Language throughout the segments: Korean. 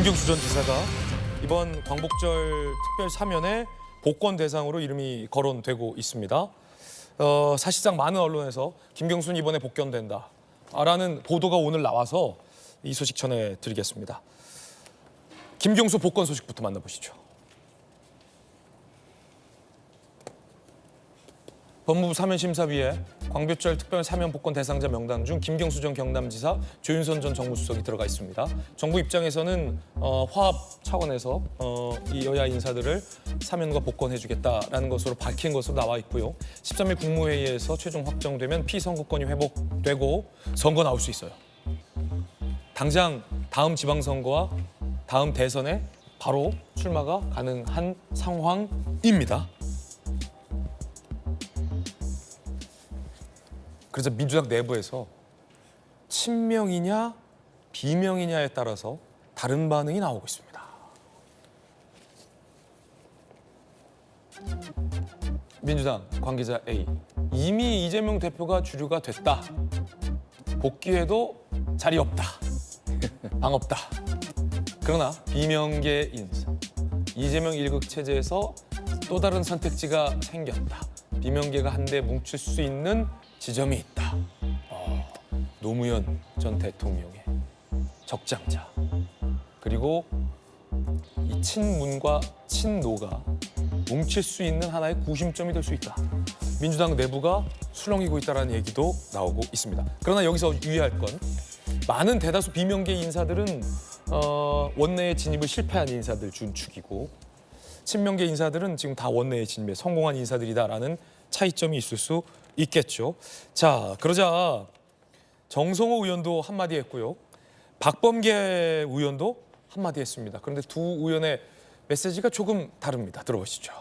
김경수 전 지사가 이번 광복절 특별 사면에 복권 대상으로 이름이 거론되고 있습니다. 사실상 많은 언론에서 김경수는 이번에 복권된다 라는 보도가 오늘 나와서 이 소식 전해드리겠습니다. 김경수 복권 소식부터 만나보시죠. 법무부 사면심사위에 광복절 특별 사면 복권 대상자 명단 중 김경수 전 경남지사, 조윤선 전 정무수석이 들어가 있습니다. 정부 입장에서는 화합 차원에서 이 여야 인사들을 사면과 복권해주겠다라는 것으로 밝힌 것으로 나와 있고요. 13일 국무회의에서 최종 확정되면 피선거권이 회복되고 선거 나올 수 있어요. 당장 다음 지방선거와 다음 대선에 바로 출마가 가능한 상황입니다. 그래서 민주당 내부에서 친명이냐 비명이냐에 따라서 다른 반응이 나오고 있습니다. 민주당 관계자 A. 이미 이재명 대표가 주류가 됐다. 복귀해도 자리 없다. 방 없다. 그러나 비명계 인사. 이재명 일극 체제에서 또 다른 선택지가 생겼다. 비명계가 한데 뭉칠 수 있는 지점이 있다. 노무현 전 대통령의 적장자. 그리고 이 친문과 친노가 뭉칠 수 있는 하나의 구심점이 될 수 있다. 민주당 내부가 술렁이고 있다는 얘기도 나오고 있습니다. 그러나 여기서 유의할 건 많은 대다수 비명계 인사들은 원내에 진입을 실패한 인사들 준축이고 친명계 인사들은 지금 다 원내에 진입에 성공한 인사들이다라는 차이점이 있을 수 있겠죠. 자, 그러자 정성호 의원도 한마디 했고요. 박범계 의원도 한마디 했습니다. 그런데 두 의원의 메시지가 조금 다릅니다. 들어보시죠.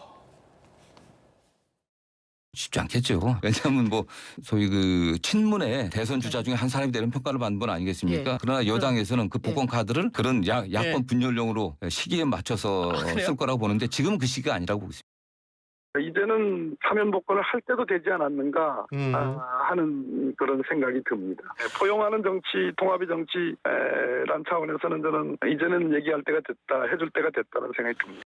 쉽지 않겠죠. 왜냐하면 뭐 소위 그 친문의 대선 주자 중에 한 사람이 되는 평가를 받는 분 아니겠습니까? 예. 그러나 여당에서는 그 복권 카드를 그런 야권 분열용으로 시기에 맞춰서 쓸 거라고 보는데 지금은 그 시기가 아니라고 보고 있습니다. 이제는 사면 복권을 할 때도 되지 않았는가 하는 그런 생각이 듭니다. 포용하는 정치, 통합의 정치란 차원에서는 저는 이제는 얘기할 때가 됐다, 해줄 때가 됐다는 생각이 듭니다.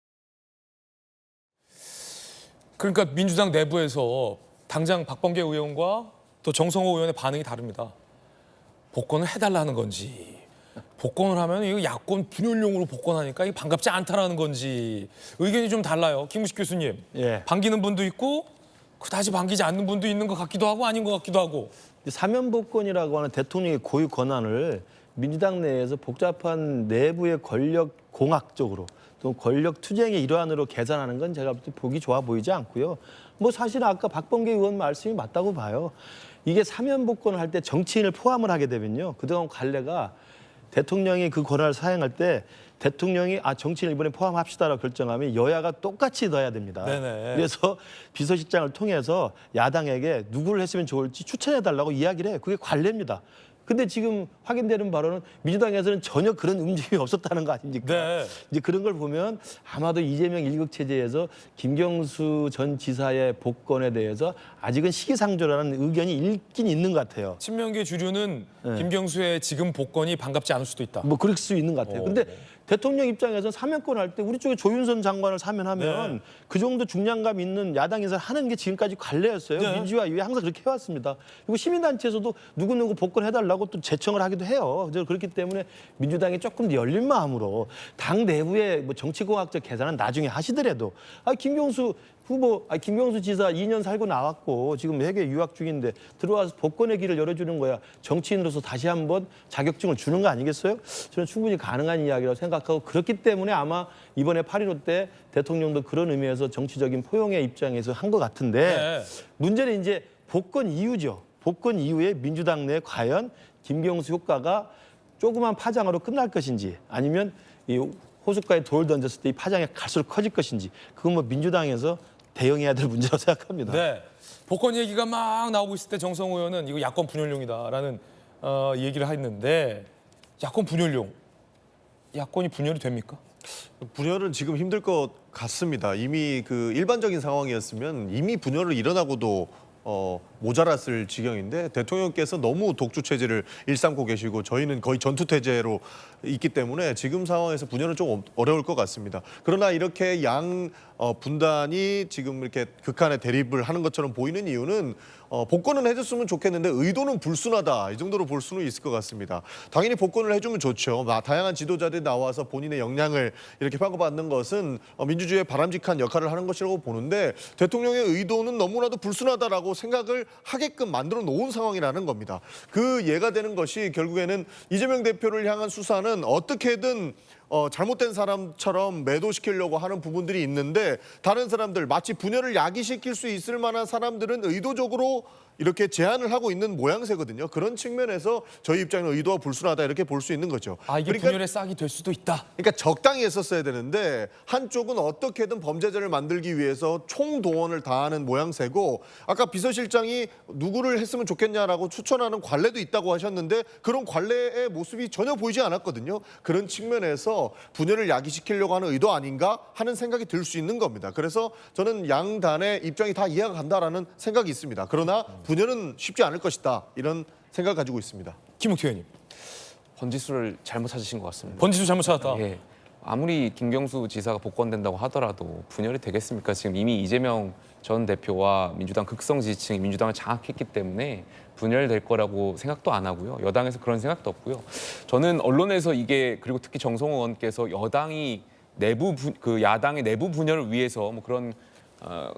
그러니까 민주당 내부에서 당장 박범계 의원과 또 정성호 의원의 반응이 다릅니다. 복권을 해달라는 건지 복권을 하면 이거 야권 분열용으로 복권하니까 이게 반갑지 않다라는 건지 의견이 좀 달라요. 김우식 교수님. 예. 반기는 분도 있고 그다지 반기지 않는 분도 있는 것 같기도 하고 아닌 것 같기도 하고. 사면복권이라고 하는 대통령의 고유 권한을 민주당 내에서 복잡한 내부의 권력 공학적으로 또 권력 투쟁의 일환으로 계산하는 건 제가 보기 좋아 보이지 않고요. 뭐 사실 아까 박범계 의원 말씀이 맞다고 봐요. 이게 사면복권을 할 때 정치인을 포함을 하게 되면요. 그동안 관례가 대통령이 그 권한을 사용할 때 대통령이 정치인 이번에 포함합시다라고 결정하면 여야가 똑같이 넣어야 됩니다. 네네. 그래서 비서실장을 통해서 야당에게 누구를 했으면 좋을지 추천해달라고 이야기를 해요. 그게 관례입니다. 근데 지금 확인되는 바로는 민주당에서는 전혀 그런 움직임이 없었다는 거 아닙니까? 네. 이제 그런 걸 보면 아마도 이재명 일극 체제에서 김경수 전 지사의 복권에 대해서 아직은 시기상조라는 의견이 있긴 있는 것 같아요. 친명계 주류는 네. 김경수의 지금 복권이 반갑지 않을 수도 있다. 뭐 그럴 수 있는 것 같아요. 근데 대통령 입장에서 사면권 할 때 우리 쪽에 조윤선 장관을 사면하면 네. 그 정도 중량감 있는 야당에서 하는 게 지금까지 관례였어요. 네. 민주화 이후에 항상 그렇게 해왔습니다. 그리고 시민단체에서도 누구누구 복권해달라고 또 제청을 하기도 해요. 그래서 그렇기 때문에 민주당이 조금 더 열린 마음으로 당 내부의 뭐 정치공학적 계산은 나중에 하시더라도 김경수 후보, 김경수 지사 2년 살고 나왔고 지금 해외 유학 중인데 들어와서 복권의 길을 열어주는 거야. 정치인으로서 다시 한번 자격증을 주는 거 아니겠어요? 저는 충분히 가능한 이야기라고 생각하고 그렇기 때문에 아마 이번에 8.15 때 대통령도 그런 의미에서 정치적인 포용의 입장에서 한 것 같은데 네. 문제는 이제 복권 이후죠. 복권 이후에 민주당 내 과연 김경수 효과가 조그만 파장으로 끝날 것인지 아니면 이 호숫가에 돌 던졌을 때 이 파장이 갈수록 커질 것인지 그건 뭐 민주당에서 대응해야 될 문제라고 생각합니다. 네. 복권 얘기가 막 나오고 있을 때 정성호 의원은 이거 야권 분열용이다라는 얘기를 했는데 야권 분열용. 야권이 분열이 됩니까? 분열은 지금 힘들 것 같습니다. 이미 그 일반적인 상황이었으면 이미 분열을 일어나고도 모자랐을 지경인데 대통령께서 너무 독주 체제를 일삼고 계시고 저희는 거의 전투 체제로 있기 때문에 지금 상황에서 분열은 좀 어려울 것 같습니다. 그러나 이렇게 양 분단이 지금 이렇게 극한의 대립을 하는 것처럼 보이는 이유는 복권은 해줬으면 좋겠는데 의도는 불순하다 이 정도로 볼 수는 있을 것 같습니다. 당연히 복권을 해주면 좋죠. 다양한 지도자들이 나와서 본인의 역량을 이렇게 평가받는 것은 민주주의의 바람직한 역할을 하는 것이라고 보는데 대통령의 의도는 너무나도 불순하다라고 생각을 하게끔 만들어 놓은 상황이라는 겁니다. 그 예가 되는 것이 결국에는 이재명 대표를 향한 수사는 어떻게든 잘못된 사람처럼 매도시키려고 하는 부분들이 있는데 다른 사람들 마치 분열을 야기시킬 수 있을 만한 사람들은 의도적으로 이렇게 제안을 하고 있는 모양새거든요. 그런 측면에서 저희 입장은 의도와 불순하다 이렇게 볼 수 있는 거죠. 아, 이게 분열의 싹이 될 수도 있다. 그러니까 적당히 했었어야 되는데 한쪽은 어떻게든 범죄자를 만들기 위해서 총동원을 다하는 모양새고 아까 비서실장이 누구를 했으면 좋겠냐라고 추천하는 관례도 있다고 하셨는데 그런 관례의 모습이 전혀 보이지 않았거든요. 그런 측면에서 분열을 야기시키려고 하는 의도 아닌가 하는 생각이 들 수 있는 겁니다. 그래서 저는 양단의 입장이 다 이해가 간다라는 생각이 있습니다. 그러나 분열은 쉽지 않을 것이다 이런 생각을 가지고 있습니다. 김옥태 의원님. 번지수를 잘못 찾으신 것 같습니다. 번지수 잘못 찾았다. 예. 아무리 김경수 지사가 복권된다고 하더라도 분열이 되겠습니까? 지금 이미 이재명 전 대표와 민주당 극성 지지층이 민주당을 장악했기 때문에 분열될 거라고 생각도 안 하고요. 여당에서 그런 생각도 없고요. 저는 언론에서 이게 그리고 특히 정성호 의원께서 여당이 야당의 내부 분열을 위해서 뭐 그런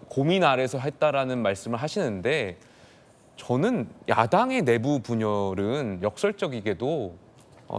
고민 아래서 했다라는 말씀을 하시는데 저는 야당의 내부 분열은 역설적이게도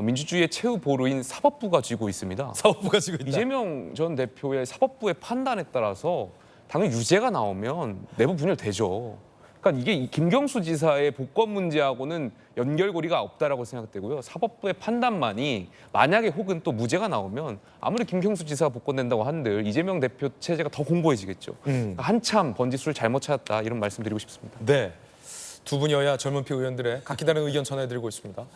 민주주의의 최후 보루인 사법부가 쥐고 있습니다. 사법부가 지고 있다. 이재명 전 대표의 사법부의 판단에 따라서 당연히 유죄가 나오면 내부 분열되죠. 그러니까 이게 이 김경수 지사의 복권 문제하고는 연결고리가 없다라고 생각되고요. 사법부의 판단만이 만약에 혹은 또 무죄가 나오면 아무리 김경수 지사가 복권된다고 한들 이재명 대표 체제가 더 공고해지겠죠. 그러니까 한참 번지수를 잘못 찾았다 이런 말씀드리고 싶습니다. 네. 두 분이 여야 젊은 피 의원들의 각기 다른 의견 전해드리고 있습니다.